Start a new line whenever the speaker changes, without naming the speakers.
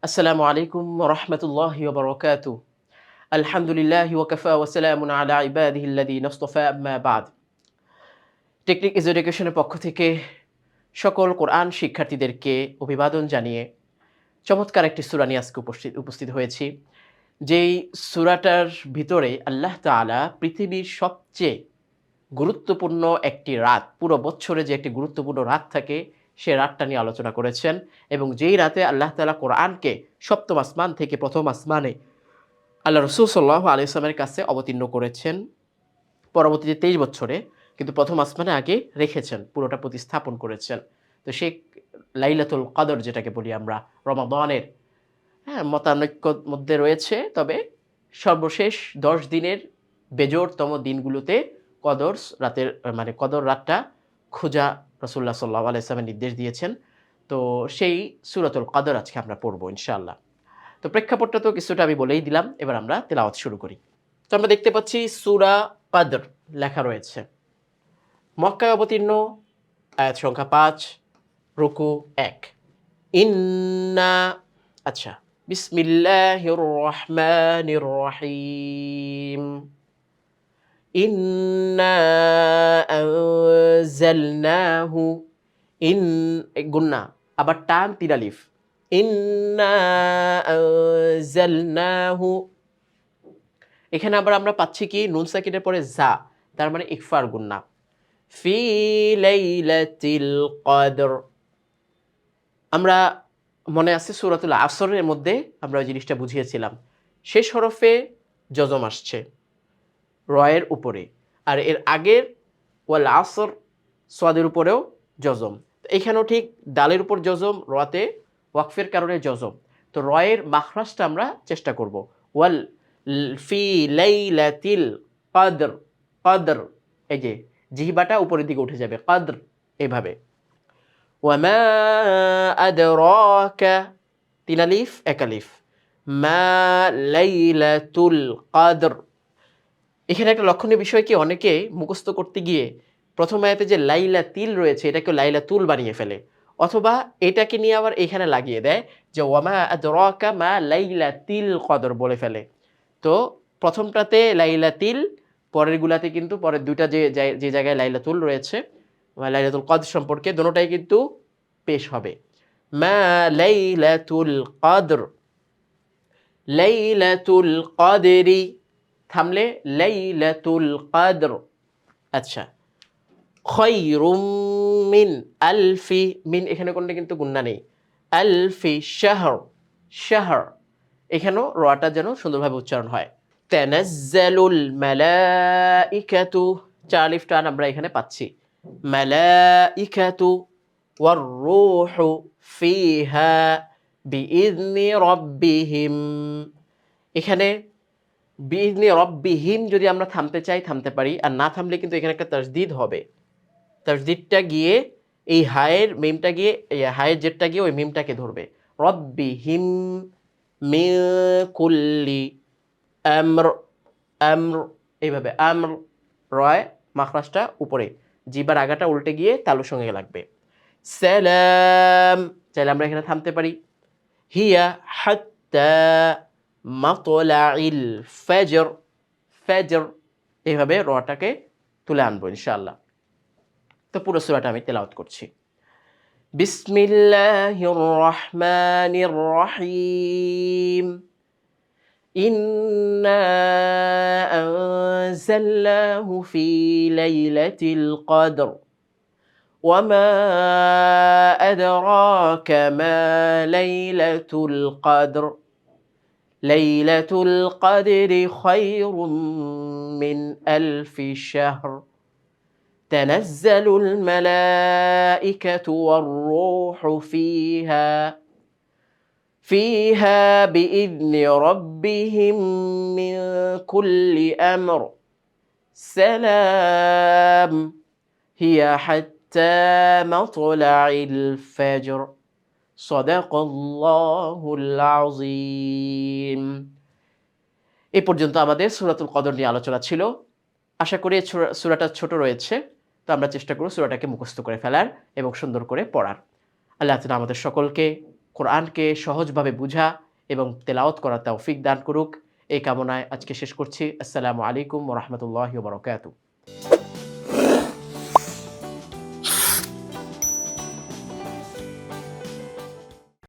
আসসালামু আলাইকুম ওয়া রাহমাতুল্লাহি ওয়া বারাকাতুহু। আলহামদুলিল্লাহি ওয়া কাফা ওয়া সালামুন আলা ইবাদিহি আল্লাযীনা ইসতাফা আম্মা বা'দ। টেকনিক ইজ এডুকেশনের পক্ষ থেকে সকল কোরআন শিক্ষার্থীদেরকে অভিবাদন জানিয়ে চমৎকার একটি সূরা নিয়ে আজকে উপস্থিত হয়েছি। যেই সূরাটার ভিতরে আল্লাহ তাআলা পৃথিবীর সবচেয়ে গুরুত্বপূর্ণ একটি রাত, পুরো বছরে যে একটি গুরুত্বপূর্ণ রাত থাকে, সে রাতটা নিয়ে আলোচনা করেছেন এবং যেই রাতে আল্লাহ তাআলা কোরআনকে ৭ম আসমান থেকে ১ম আসমানে আল্লাহ রসুল সাল্লাল্লাহু আলাইহি ওয়াসাল্লামের কাছে অবতীর্ণ করেছেন। পরবর্তীতে ২৩ বছরে কিন্তু ১ম আসমানে আগে রেখেছেন, পুরোটা প্রতিস্থাপন করেছেন। তো সেই লাইলাতুল কদর যেটাকে বলি আমরা, রমাদানের, হ্যাঁ, মতানৈক্যর মধ্যে রয়েছে। তবে সর্বশেষ ১০ দিনের বেজোড়তম দিনগুলোতে কদর রাতের মানে কদর রাতটা খোঁজা রাসূলুল্লাহ সাল্লাল্লাহু আলাইহি ওয়াসাল্লাম নির্দেশ দিয়েছেন। তো সেই সূরাতুল কদর আজকে আমরা পড়ব ইনশাআল্লাহ। তো প্রেক্ষাপটটা তো কিছুটা আমি বলেই দিলাম। এবার আমরা তেলাওয়াত শুরু করি। তো আমরা দেখতে পাচ্ছি সূরা কদর লেখা রয়েছে। মক্কায় অবতীর্ণ, আয়াত সংখ্যা ৫, রুকু ১। ইন্না, আচ্ছা, বিসমিল্লাহির রহমানির রহিম। ইন্না আনজালনাহু, ইন গুন্না, আবার টান ৩ আলিফ। ইন্না আনজালনাহু, এখানে আবার আমরা পাচ্ছি কি নুন সাকিনের পরে জা, তার মানে ইকফার গুন্না। ফি লাইলাতিল কদর, আমরা মনে আছে সূরাতুল আসরের মধ্যে আমরা ওই জিনিসটা বুঝিয়েছিলাম। শেষ হরফে জজম আসছে রয়ের উপরে, আর এর আগের ওয়াল আসর সোয়াদের উপরেও জজম। এখানেও ঠিক দালের উপর জজম, রতে ওয়াকফের কারণে জজম। তো রয়ের মাখরাজটা আমরা চেষ্টা করব। ওয়াল ফি লাইলাতিল কদর, কদর, এই যে জিহবাটা উপরের দিকে উঠে যাবে, কদর, এভাবে। ওয়ামা আদরাকা, ৩ আলিফ ১ আলিফ। মা লাইলাতুল কদর, এখানে একটা লক্ষণীয় বিষয় কি, অনেকে মুখস্থ করতে গিয়ে প্রথম আয়াতে যে লাইলাতিল রয়েছে এটাকে লাইলাতুল বানিয়ে ফেলে, অথবা এটাকে নিয়ে আবার এখানে লাগিয়ে দেয় যে ওয়ামা আদরাকা মা লাইলাতিল কদর বলে ফেলে। তো প্রথমটাতে লাইলাতিল, পরের গুলাতে কিন্তু পরের দুইটা যে জায়গায় লাইলাতুল রয়েছে লাইলাতুল কদর সম্পর্কে দোনোটাই কিন্তু পেশ হবে। মা লাইলাতুল কদর, লাইলাতুল কদরি, থামলে লাইলাতুল কদর। আচ্ছা, খায়রুম মিন আলফি, মিন এখানে কোনটা কিন্তু গুন্না নেই। আলফি শাহর, শাহর, এখানেও রটা যেন সুন্দরভাবে উচ্চারণ হয়। তানাজ্জালুল মালাইকাতু, ৪ আলিফ টান আমরা এখানে পাচ্ছি। মালাইকাতু ওয়ার রূহু ফিহা বিইذনি রাব্বিহিম, এখানে বিইذনি রাব্বিহিম যদি আমরা থামতে চাই থামতে পারি, আর না থামলে কিন্তু এখানে একটা তাসদিদ হবে। তাসদিদটা গিয়ে এই হায়ের মিমটা গিয়ে, এই হায়ের জেরটা গিয়ে ওই মিমটাকে ধরবে। রাব্বিহিম মিন কুল্লি আমর, আমর, এইভাবে আমর, রয় মাখরাজটা উপরে, জিবার আগাটা উল্টে গিয়ে তালুর সঙ্গে লাগবে। সালাম, চাইলে আমরা এখানে থামতে পারি। হিয়া হাত্তা মাতলাইল ফাজর, ফাজর, এইভাবে রটাকে তুলে আনবো ইনশাআল্লাহ। তো পুরো সূরাটা আমি তেলাওয়াত করছি। বিসমিল্লাহির রহমানির রহিম। ইন্না আনজালনাহু ফি লাইলাতিল কদর ওয়ামা আদরাকা মা লাইলাতুল কদর লাইলাতুল কদরি খায়রুম মিন আলফি শাহর তানাজ্জালুল মালাইকাতু ওয়ার রূহু ফিহা বিইذনি রাব্বিহিম মিন কুল্লি আমর সালাম হিয়া হাত্তা মাতলাইল ফাজর সাদাকাল্লাহুল আযীম। এই পর্যন্ত আমাদের সূরাতুল কদর নিয়ে আলোচনা ছিল। আশা করি সূরাটা ছোট রয়েছে, তো আমরা চেষ্টা করব সূরাটাকে মুখস্থ করে ফেলার এবং সুন্দর করে পড়ার। আল্লাহ তাআলা আমাদের সকলকে কোরআনকে সহজভাবে বুঝা এবং তেলাওয়াত করার তৌফিক দান করুক। এই কামনায় আজকে শেষ করছি। আসসালামু আলাইকুম ওয়া রাহমাতুল্লাহি ওয়া বারাকাতুহু।